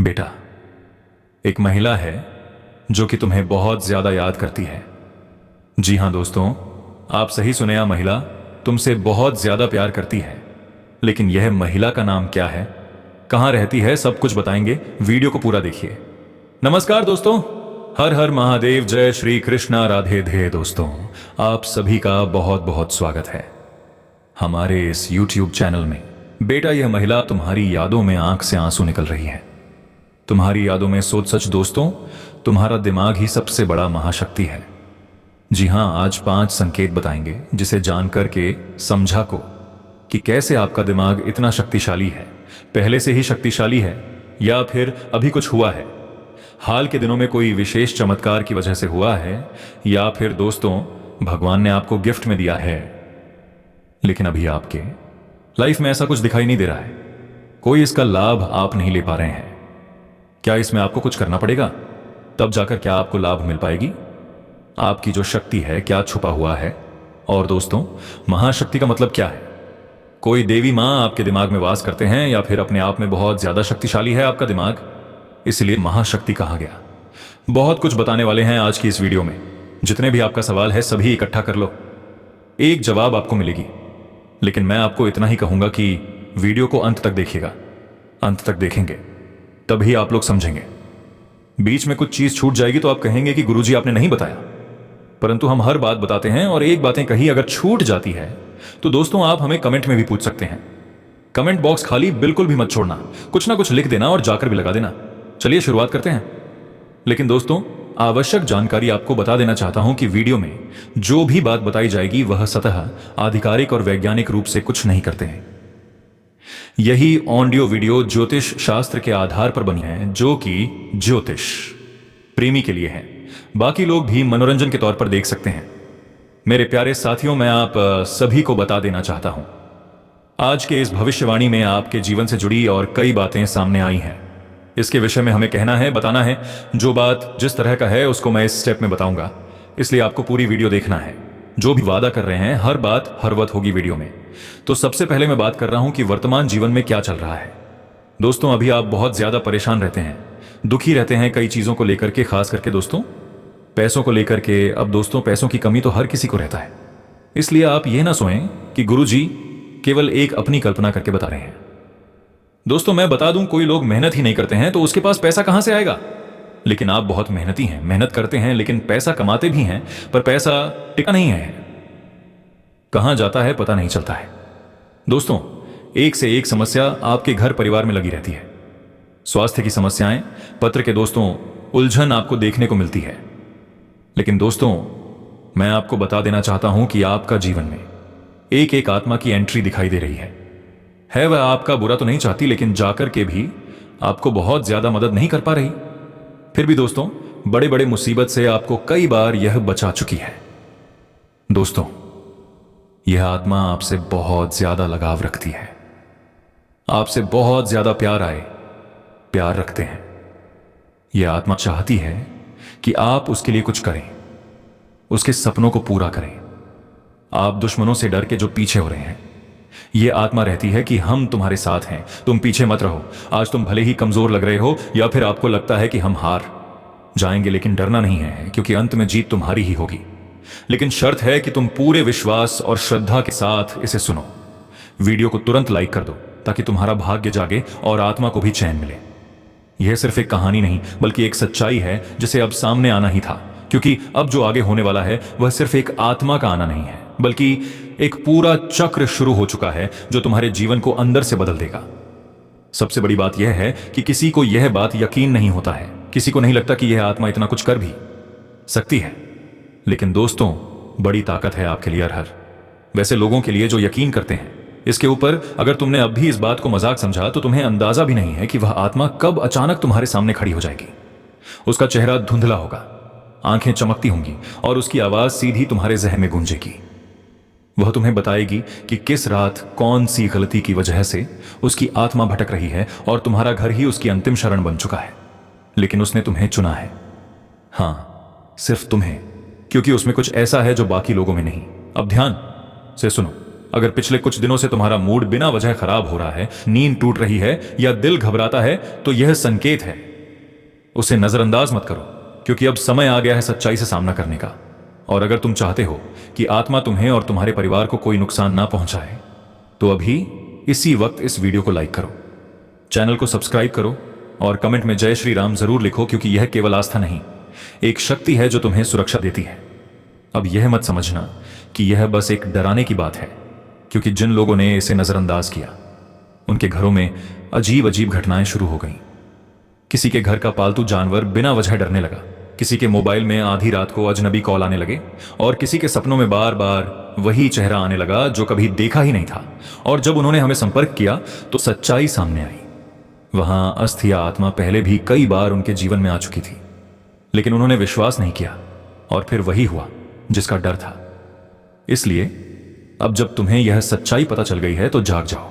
बेटा, एक महिला है जो कि तुम्हें बहुत ज्यादा याद करती है। जी हां दोस्तों, आप सही सुने, यह महिला तुमसे बहुत ज्यादा प्यार करती है। लेकिन यह महिला का नाम क्या है, कहां रहती है, सब कुछ बताएंगे। वीडियो को पूरा देखिए। नमस्कार दोस्तों, हर हर महादेव, जय श्री कृष्णा, राधे धे। दोस्तों, आप सभी का बहुत बहुत स्वागत है हमारे इस YouTube चैनल में। बेटा, यह महिला तुम्हारी यादों में आंख से आंसू निकल रही है। तुम्हारी यादों में सोच सच दोस्तों, तुम्हारा दिमाग ही सबसे बड़ा महाशक्ति है। जी हां, आज 5 संकेत बताएंगे जिसे जानकर के समझा को कि कैसे आपका दिमाग इतना शक्तिशाली है, पहले से ही शक्तिशाली है या फिर अभी कुछ हुआ है, हाल के दिनों में कोई विशेष चमत्कार की वजह से हुआ है, या फिर दोस्तों भगवान ने आपको गिफ्ट में दिया है लेकिन अभी आपके लाइफ में ऐसा कुछ दिखाई नहीं दे रहा है, कोई इसका लाभ आप नहीं ले पा रहे हैं। क्या इसमें आपको कुछ करना पड़ेगा, तब जाकर क्या आपको लाभ मिल पाएगी? आपकी जो शक्ति है क्या छुपा हुआ है? और दोस्तों, महाशक्ति का मतलब क्या है? कोई देवी मां आपके दिमाग में वास करते हैं या फिर अपने आप में बहुत ज्यादा शक्तिशाली है आपका दिमाग, इसलिए महाशक्ति कहा गया। बहुत कुछ बताने वाले हैं आज की इस वीडियो में। जितने भी आपका सवाल है सभी इकट्ठा कर लो, एक जवाब आपको मिलेगी। लेकिन मैं आपको इतना ही कहूंगा कि वीडियो को अंत तक देखिएगा। अंत तक देखेंगे तभी आप लोग समझेंगे। बीच में कुछ चीज छूट जाएगी तो आप कहेंगे कि गुरुजी आपने नहीं बताया, परंतु हम हर बात बताते हैं। और एक बातें कहीं अगर छूट जाती है तो दोस्तों आप हमें कमेंट में भी पूछ सकते हैं। कमेंट बॉक्स खाली बिल्कुल भी मत छोड़ना, कुछ ना कुछ लिख देना और जाकर भी लगा देना। चलिए शुरुआत करते हैं। लेकिन दोस्तों, आवश्यक जानकारी आपको बता देना चाहता हूं कि वीडियो में जो भी बात बताई जाएगी वह सतह आधिकारिक और वैज्ञानिक रूप से कुछ नहीं करते हैं। यही ऑडियो वीडियो ज्योतिष शास्त्र के आधार पर बनी है, जो कि ज्योतिष प्रेमी के लिए है। बाकी लोग भी मनोरंजन के तौर पर देख सकते हैं। मेरे प्यारे साथियों, मैं आप सभी को बता देना चाहता हूं, आज के इस भविष्यवाणी में आपके जीवन से जुड़ी और कई बातें सामने आई हैं। इसके विषय में हमें कहना है, बताना है। जो बात जिस तरह का है उसको मैं इस स्टेप में बताऊंगा, इसलिए आपको पूरी वीडियो देखना है। जो भी वादा कर रहे हैं हर बात हर वक्त होगी वीडियो में। तो सबसे पहले मैं बात कर रहा हूं कि वर्तमान जीवन में क्या चल रहा है। दोस्तों, अभी आप बहुत ज्यादा परेशान रहते हैं, दुखी रहते हैं कई चीजों को लेकर के, खास करके दोस्तों पैसों को लेकर के। अब दोस्तों, पैसों की कमी तो हर किसी को रहता है, इसलिए आप ये ना सोएं कि गुरुजी केवल एक अपनी कल्पना करके बता रहे हैं। दोस्तों, मैं बता दूं, कोई लोग मेहनत ही नहीं करते हैं तो उसके पास पैसा कहां से आएगा। लेकिन आप बहुत मेहनती हैं, मेहनत करते हैं, लेकिन पैसा कमाते भी हैं, पर पैसा टिका नहीं है, कहां जाता है पता नहीं चलता है। दोस्तों, एक से एक समस्या आपके घर परिवार में लगी रहती है। स्वास्थ्य की समस्याएं, पत्र के दोस्तों उलझन आपको देखने को मिलती है। लेकिन दोस्तों, मैं आपको बता देना चाहता हूं कि आपका जीवन में एक एक आत्मा की एंट्री दिखाई दे रही है। वह आपका बुरा तो नहीं चाहती, लेकिन जाकर के भी आपको बहुत ज्यादा मदद नहीं कर पा रही। फिर भी दोस्तों, बड़े बड़े मुसीबत से आपको कई बार यह बचा चुकी है। दोस्तों, यह आत्मा आपसे बहुत ज्यादा लगाव रखती है, आपसे बहुत ज्यादा प्यार रखते हैं। यह आत्मा चाहती है कि आप उसके लिए कुछ करें, उसके सपनों को पूरा करें। आप दुश्मनों से डर के जो पीछे हो रहे हैं, यह आत्मा रहती है कि हम तुम्हारे साथ हैं, तुम पीछे मत रहो। आज तुम भले ही कमजोर लग रहे हो या फिर आपको लगता है कि हम हार जाएंगे, लेकिन डरना नहीं है, क्योंकि अंत में जीत तुम्हारी ही होगी। लेकिन शर्त है कि तुम पूरे विश्वास और श्रद्धा के साथ इसे सुनो। वीडियो को तुरंत लाइक कर दो ताकि तुम्हारा भाग्य जागे और आत्मा को भी चैन मिले। यह सिर्फ एक कहानी नहीं बल्कि एक सच्चाई है जिसे अब सामने आना ही था, क्योंकि अब जो आगे होने वाला है वह सिर्फ एक आत्मा का आना नहीं है, बल्कि एक पूरा चक्र शुरू हो चुका है जो तुम्हारे जीवन को अंदर से बदल देगा। सबसे बड़ी बात यह है कि किसी को यह बात यकीन नहीं होता है, किसी को नहीं लगता कि यह आत्मा इतना कुछ कर भी सकती है। लेकिन दोस्तों, बड़ी ताकत है आपके लिए अरहर, वैसे लोगों के लिए जो यकीन करते हैं। इसके ऊपर अगर तुमने अब भी इस बात को मजाक समझा तो तुम्हें अंदाजा भी नहीं है कि वह आत्मा कब अचानक तुम्हारे सामने खड़ी हो जाएगी। उसका चेहरा धुंधला होगा, आंखें चमकती होंगी और उसकी आवाज सीधी तुम्हारे जहन में गूंजेगी। वह तुम्हें बताएगी कि किस रात कौन सी गलती की वजह से उसकी आत्मा भटक रही है और तुम्हारा घर ही उसकी अंतिम शरण बन चुका है। लेकिन उसने तुम्हें चुना है, हां, सिर्फ तुम्हें, क्योंकि उसमें कुछ ऐसा है जो बाकी लोगों में नहीं। अब ध्यान से सुनो, अगर पिछले कुछ दिनों से तुम्हारा मूड बिना वजह खराब हो रहा है, नींद टूट रही है या दिल घबराता है, तो यह संकेत है। उसे नजरअंदाज मत करो, क्योंकि अब समय आ गया है सच्चाई से सामना करने का। और अगर तुम चाहते हो कि आत्मा तुम्हें और तुम्हारे परिवार को कोई नुकसान ना पहुंचाए, तो अभी इसी वक्त इस वीडियो को लाइक करो, चैनल को सब्सक्राइब करो और कमेंट में जय श्री राम जरूर लिखो, क्योंकि यह केवल आस्था नहीं, एक शक्ति है जो तुम्हें सुरक्षा देती है। अब यह मत समझना कि यह बस एक डराने की बात है, क्योंकि जिन लोगों ने इसे नजरअंदाज किया, उनके घरों में अजीब अजीब घटनाएं शुरू हो गईं। किसी के घर का पालतू जानवर बिना वजह डरने लगा, किसी के मोबाइल में आधी रात को अजनबी कॉल आने लगे, और किसी के सपनों में बार बार वही चेहरा आने लगा जो कभी देखा ही नहीं था। और जब उन्होंने हमें संपर्क किया तो सच्चाई सामने आई। वहां अस्थि या आत्मा पहले भी कई बार उनके जीवन में आ चुकी थी, लेकिन उन्होंने विश्वास नहीं किया, और फिर वही हुआ जिसका डर था। इसलिए अब जब तुम्हें यह सच्चाई पता चल गई है तो जाग जाओ,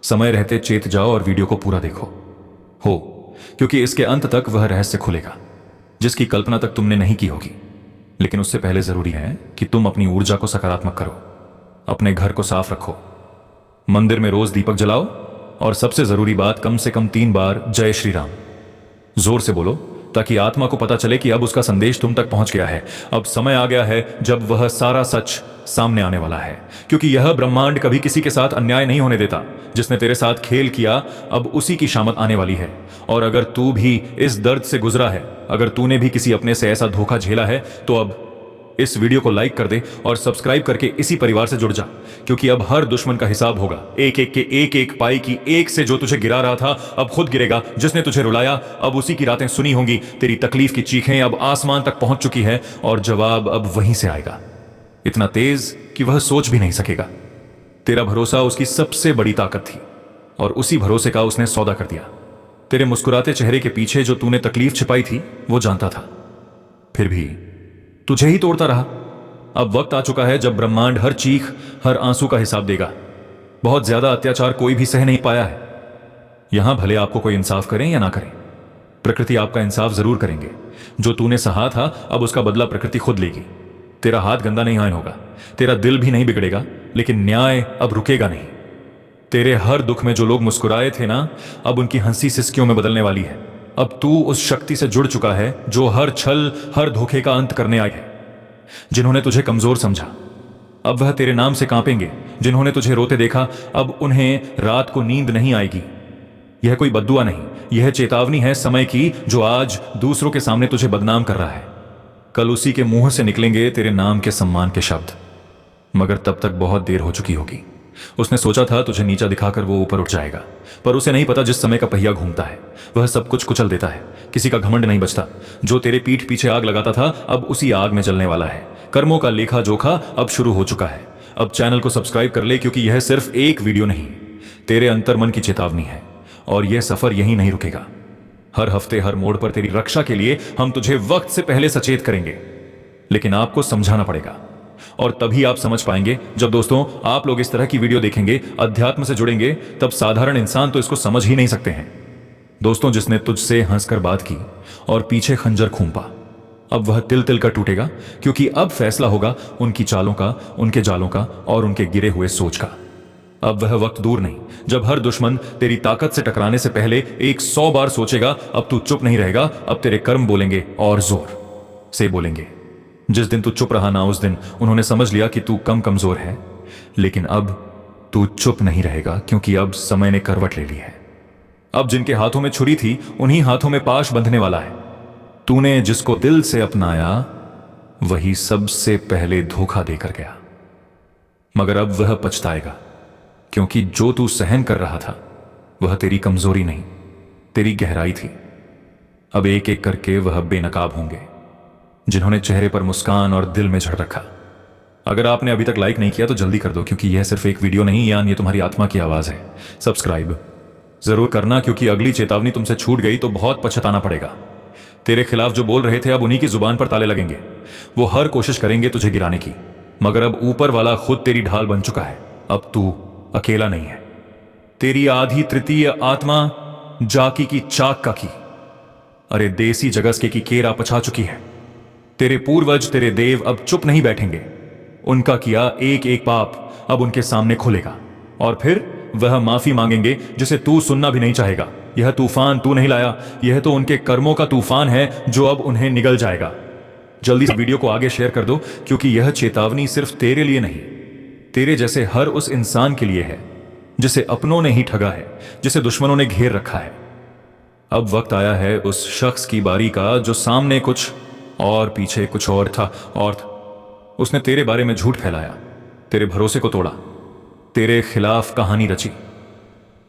समय रहते चेत जाओ और वीडियो को पूरा देखो हो, क्योंकि इसके अंत तक वह रहस्य खुलेगा जिसकी कल्पना तक तुमने नहीं की होगी। लेकिन उससे पहले जरूरी है कि तुम अपनी ऊर्जा को सकारात्मक करो, अपने घर को साफ रखो, मंदिर में रोज दीपक जलाओ, और सबसे जरूरी बात, कम से कम 3 बार जय श्री राम जोर से बोलो, ताकि आत्मा को पता चले कि अब उसका संदेश तुम तक पहुंच गया है। अब समय आ गया है जब वह सारा सच सामने आने वाला है, क्योंकि यह ब्रह्मांड कभी किसी के साथ अन्याय नहीं होने देता। जिसने तेरे साथ खेल किया, अब उसी की शामत आने वाली है। और अगर तू भी इस दर्द से गुजरा है, अगर तूने भी किसी अपने से ऐसा धोखा झेला है, तो अब इस वीडियो को लाइक कर दे और सब्सक्राइब करके इसी परिवार से जुड़ जा, क्योंकि अब हर दुश्मन का हिसाब होगा। एक एक के एक एक पाई की एक से जो तुझे गिरा रहा था अब खुद गिरेगा। जिसने तुझे रुलाया अब उसी की रातें सुनी होंगी। तेरी तकलीफ की चीखें अब आसमान तक पहुंच चुकी है, और जवाब अब वहीं से आएगा, इतना तेज कि वह सोच भी नहीं सकेगा। तेरा भरोसा उसकी सबसे बड़ी ताकत थी, और उसी भरोसे का उसने सौदा कर दिया। तेरे मुस्कुराते चेहरे के पीछे जो तूने तकलीफ छिपाई थी वो जानता था, फिर भी तुझे ही तोड़ता रहा। अब वक्त आ चुका है जब ब्रह्मांड हर चीख, हर आंसू का हिसाब देगा। बहुत ज्यादा अत्याचार कोई भी सह नहीं पाया है। यहां भले आपको कोई इंसाफ करें या ना करें, प्रकृति आपका इंसाफ जरूर करेंगे। जो तूने सहा था अब उसका बदला प्रकृति खुद लेगी। तेरा हाथ गंदा नहीं होगा, तेरा दिल भी नहीं बिगड़ेगा, लेकिन न्याय अब रुकेगा नहीं। तेरे हर दुख में जो लोग मुस्कुराए थे ना, अब उनकी हंसी सिसकियों में बदलने वाली है। अब तू उस शक्ति से जुड़ चुका है जो हर छल, हर धोखे का अंत करने आई है। जिन्होंने तुझे कमजोर समझा, अब वह तेरे नाम से कांपेंगे। जिन्होंने तुझे रोते देखा, अब उन्हें रात को नींद नहीं आएगी। यह कोई बद्दुआ नहीं, यह चेतावनी है समय की, जो आज दूसरों के सामने तुझे बदनाम कर रहा है। कल उसी के मुंह से निकलेंगे तेरे नाम के सम्मान के शब्द, मगर तब तक बहुत देर हो चुकी होगी। उसने सोचा था तुझे नीचा दिखाकर वो ऊपर उठ जाएगा, पर उसे नहीं पता जिस समय का पहिया घूमता है वह सब कुछ कुचल देता है। किसी का घमंड नहीं बचता। जो तेरे पीठ पीछे आग लगाता था अब उसी आग में जलने वाला है। कर्मों का लेखा जोखा अब शुरू हो चुका है। अब चैनल को सब्सक्राइब कर ले, क्योंकि यह सिर्फ एक वीडियो नहीं, तेरे अंतर्मन की चेतावनी है, और यह सफर यहीं नहीं रुकेगा। हर हफ्ते हर मोड़ पर तेरी रक्षा के लिए हम तुझे वक्त से पहले सचेत करेंगे, लेकिन आपको समझाना पड़ेगा। और तभी आप समझ पाएंगे जब दोस्तों आप लोग इस तरह की वीडियो देखेंगे, अध्यात्म से जुड़ेंगे, तब साधारण इंसान तो इसको समझ ही नहीं सकते हैं। दोस्तों, जिसने तुझसे हंसकर बात की और पीछे खंजर खूंपा, अब वह तिल तिल कर टूटेगा, क्योंकि अब फैसला होगा उनकी चालों का, उनके जालों का और उनके गिरे हुए सोच का। अब वह वक्त दूर नहीं जब हर दुश्मन तेरी ताकत से टकराने से पहले 100 बार सोचेगा। अब तू चुप नहीं रहेगा, अब तेरे कर्म बोलेंगे और जोर से बोलेंगे। जिस दिन तू चुप रहा ना, उस दिन उन्होंने समझ लिया कि तू कमजोर है। लेकिन अब तू चुप नहीं रहेगा, क्योंकि अब समय ने करवट ले ली है। अब जिनके हाथों में छुरी थी उन्हीं हाथों में पाश बंधने वाला है। तूने जिसको दिल से अपनाया वही सबसे पहले धोखा देकर गया, मगर अब वह पछताएगा, क्योंकि जो तू सहन कर रहा था वह तेरी कमजोरी नहीं, तेरी गहराई थी। अब एक एक करके वह बेनकाब होंगे जिन्होंने चेहरे पर मुस्कान और दिल में झड़ रखा। अगर आपने अभी तक लाइक नहीं किया तो जल्दी कर दो, क्योंकि यह सिर्फ एक वीडियो नहीं, यानी ये तुम्हारी आत्मा की आवाज है। सब्सक्राइब जरूर करना, क्योंकि अगली चेतावनी तुमसे छूट गई तो बहुत पछताना पड़ेगा। तेरे खिलाफ जो बोल रहे थे अब उन्हीं की जुबान पर ताले लगेंगे। वो हर कोशिश करेंगे तुझे गिराने की, मगर अब ऊपर वाला खुद तेरी ढाल बन चुका है। अब तू अकेला नहीं है। तेरी आधी तृतीय आत्मा जाकी की चाक का की, अरे देसी जगस के की केरा पछा चुकी है। तेरे पूर्वज, तेरे देव अब चुप नहीं बैठेंगे। उनका किया एक एक पाप अब उनके सामने खुलेगा, और फिर वह माफी मांगेंगे जिसे तू सुनना भी नहीं चाहेगा। यह तूफान तू नहीं लाया, यह तो उनके कर्मों का तूफान है जो अब उन्हें निगल जाएगा। जल्दी से वीडियो को आगे शेयर कर दो, क्योंकि यह चेतावनी सिर्फ तेरे लिए नहीं, तेरे जैसे हर उस इंसान के लिए है जिसे अपनों ने ही ठगा है, जिसे दुश्मनों ने घेर रखा है। अब वक्त आया है उस शख्स की बारी का जो सामने कुछ और पीछे कुछ और था, उसने तेरे बारे में झूठ फैलाया, तेरे भरोसे को तोड़ा, तेरे खिलाफ कहानी रची।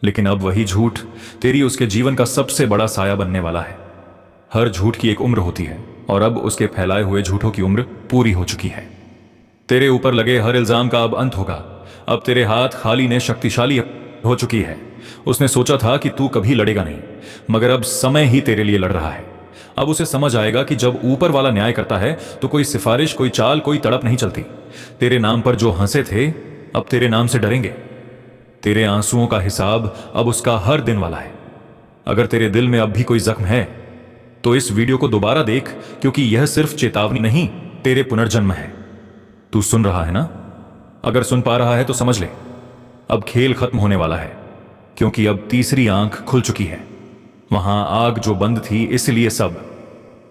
लेकिन अब वही झूठ तेरी उसके जीवन का सबसे बड़ा साया बनने वाला है। हर झूठ की एक उम्र होती है, और अब उसके फैलाए हुए झूठों की उम्र पूरी हो चुकी है। तेरे ऊपर लगे हर इल्जाम का अब अंत होगा। अब तेरे हाथ खाली ने शक्तिशाली हो चुकी है। उसने सोचा था कि तू कभी लड़ेगा नहीं, मगर अब समय ही तेरे लिए लड़ रहा है। अब उसे समझ आएगा कि जब ऊपर वाला न्याय करता है तो कोई सिफारिश, कोई चाल, कोई तड़प नहीं चलती। तेरे नाम पर जो हंसे थे अब तेरे नाम से डरेंगे। तेरे आंसुओं का हिसाब अब उसका हर दिन वाला है। अगर तेरे दिल में अब भी कोई जख्म है तो इस वीडियो को दोबारा देख, क्योंकि यह सिर्फ चेतावनी नहीं, तेरे पुनर्जन्म है। तू सुन रहा है ना? अगर सुन पा रहा है तो समझ ले, अब खेल खत्म होने वाला है, क्योंकि अब तीसरी आंख खुल चुकी है। वहां आग जो बंद थी, इसलिए सब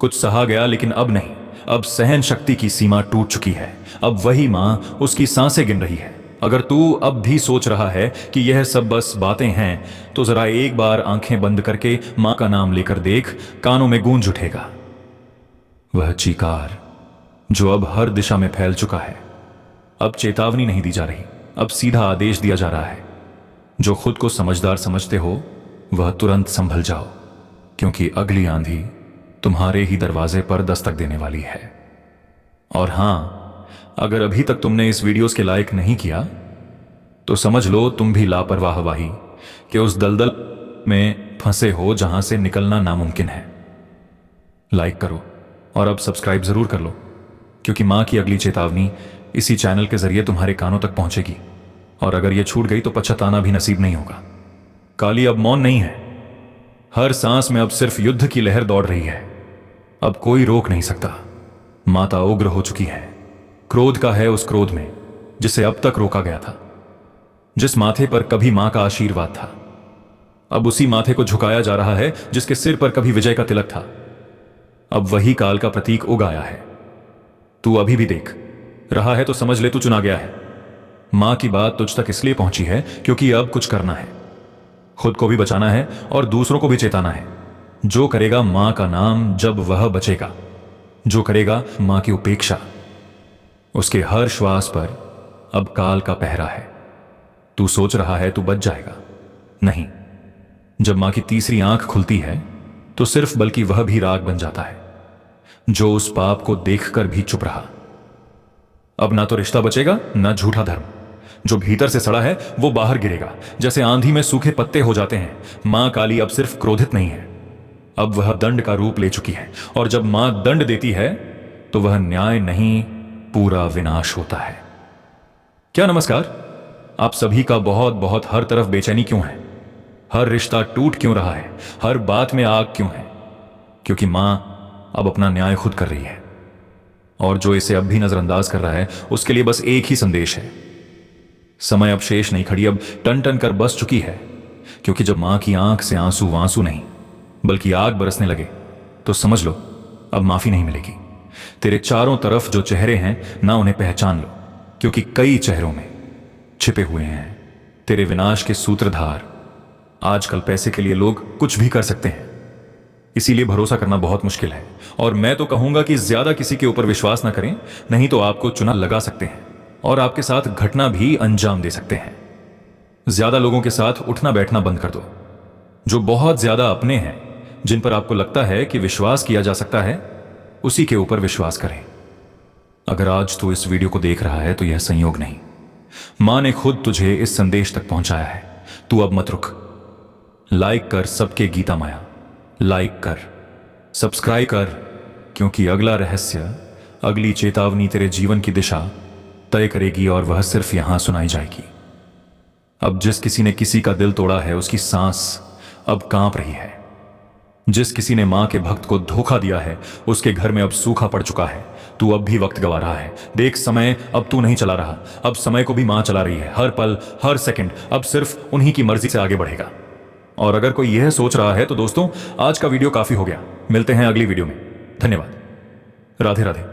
कुछ सहा गया, लेकिन अब नहीं। अब सहन शक्ति की सीमा टूट चुकी है। अब वही मां उसकी सांसें गिन रही है। अगर तू अब भी सोच रहा है कि यह सब बस बातें हैं, तो जरा एक बार आंखें बंद करके मां का नाम लेकर देख, कानों में गूंज उठेगा वह चीकार जो अब हर दिशा में फैल चुका है। अब चेतावनी नहीं दी जा रही, अब सीधा आदेश दिया जा रहा है। जो खुद को समझदार समझते हो वह तुरंत संभल जाओ, क्योंकि अगली आंधी तुम्हारे ही दरवाजे पर दस्तक देने वाली है। और हां, अगर अभी तक तुमने इस वीडियोस के लायक नहीं किया तो समझ लो तुम भी लापरवाही कि उस दलदल में फंसे हो जहां से निकलना नामुमकिन है। लाइक करो और अब सब्सक्राइब जरूर कर लो, क्योंकि मां की अगली चेतावनी इसी चैनल के जरिए तुम्हारे कानों तक पहुंचेगी। और अगर यह छूट गई तो पछताना भी नसीब नहीं होगा। काली अब मौन नहीं है। हर सांस में अब सिर्फ युद्ध की लहर दौड़ रही है। अब कोई रोक नहीं सकता। माता उग्र हो चुकी है। क्रोध का है उस क्रोध में जिसे अब तक रोका गया था। जिस माथे पर कभी मां का आशीर्वाद था, अब उसी माथे को झुकाया जा रहा है जिसके सिर पर कभी विजय का तिलक था। अब वही काल का प्रतीक उग आया है। तू अभी भी देख रहा है तो समझ ले, तू चुना गया है। मां की बात तुझ तक इसलिए पहुंची है क्योंकि अब कुछ करना है। खुद को भी बचाना है और दूसरों को भी चेताना है। जो करेगा मां का नाम जब वह बचेगा, जो करेगा मां की उपेक्षा, उसके हर श्वास पर अब काल का पहरा है। तू सोच रहा है तू बच जाएगा, नहीं। जब मां की तीसरी आंख खुलती है तो सिर्फ बल्कि वह भी राग बन जाता है जो उस पाप को देखकर भी चुप रहा। अब ना तो रिश्ता बचेगा, ना झूठा धर्म। जो भीतर से सड़ा है वो बाहर गिरेगा, जैसे आंधी में सूखे पत्ते हो जाते हैं। मां काली अब सिर्फ क्रोधित नहीं है, अब वह दंड का रूप ले चुकी है। और जब मां दंड देती है तो वह न्याय नहीं, पूरा विनाश होता है। क्या नमस्कार। आप सभी का बहुत बहुत हर तरफ बेचैनी क्यों है? हर रिश्ता टूट क्यों रहा है? हर बात में आग क्यों है? क्योंकि मां अब अपना न्याय खुद कर रही है। और जो इसे अब भी नजरअंदाज कर रहा है उसके लिए बस एक ही संदेश है। समय अब शेष नहीं खड़ी, अब टन टन कर बस चुकी है। क्योंकि जब मां की आंख से आंसू आंसू नहीं बल्कि आग बरसने लगे तो समझ लो अब माफी नहीं मिलेगी। तेरे चारों तरफ जो चेहरे हैं ना, उन्हें पहचान लो, क्योंकि कई चेहरों में छिपे हुए हैं तेरे विनाश के सूत्रधार। आजकल पैसे के लिए लोग कुछ भी कर सकते हैं, इसीलिए भरोसा करना बहुत मुश्किल है। और मैं तो कहूंगा कि ज्यादा किसी के ऊपर विश्वास ना करें, नहीं तो आपको चुना लगा सकते हैं और आपके साथ घटना भी अंजाम दे सकते हैं। ज्यादा लोगों के साथ उठना बैठना बंद कर दो। जो बहुत ज्यादा अपने हैं, जिन पर आपको लगता है कि विश्वास किया जा सकता है, उसी के ऊपर विश्वास करें। अगर आज तू इस वीडियो को देख रहा है तो यह संयोग नहीं, मां ने खुद तुझे इस संदेश तक पहुंचाया है। तू अब मत रुक। लाइक कर सबके गीता माया, लाइक कर, सब्सक्राइब कर, क्योंकि अगला रहस्य, अगली चेतावनी तेरे जीवन की दिशा तय करेगी और वह सिर्फ यहां सुनाई जाएगी। अब जिस किसी ने किसी का दिल तोड़ा है उसकी सांस अब कांप रही है। जिस किसी ने मां के भक्त को धोखा दिया है उसके घर में अब सूखा पड़ चुका है। तू अब भी वक्त गवा रहा है। देख, समय अब तू नहीं चला रहा, अब समय को भी मां चला रही है। हर पल, हर सेकंड अब सिर्फ उन्हीं की मर्जी से आगे बढ़ेगा। और अगर कोई यह सोच रहा है तो दोस्तों, आज का वीडियो काफी हो गया। मिलते हैं अगली वीडियो में। धन्यवाद। राधे राधे।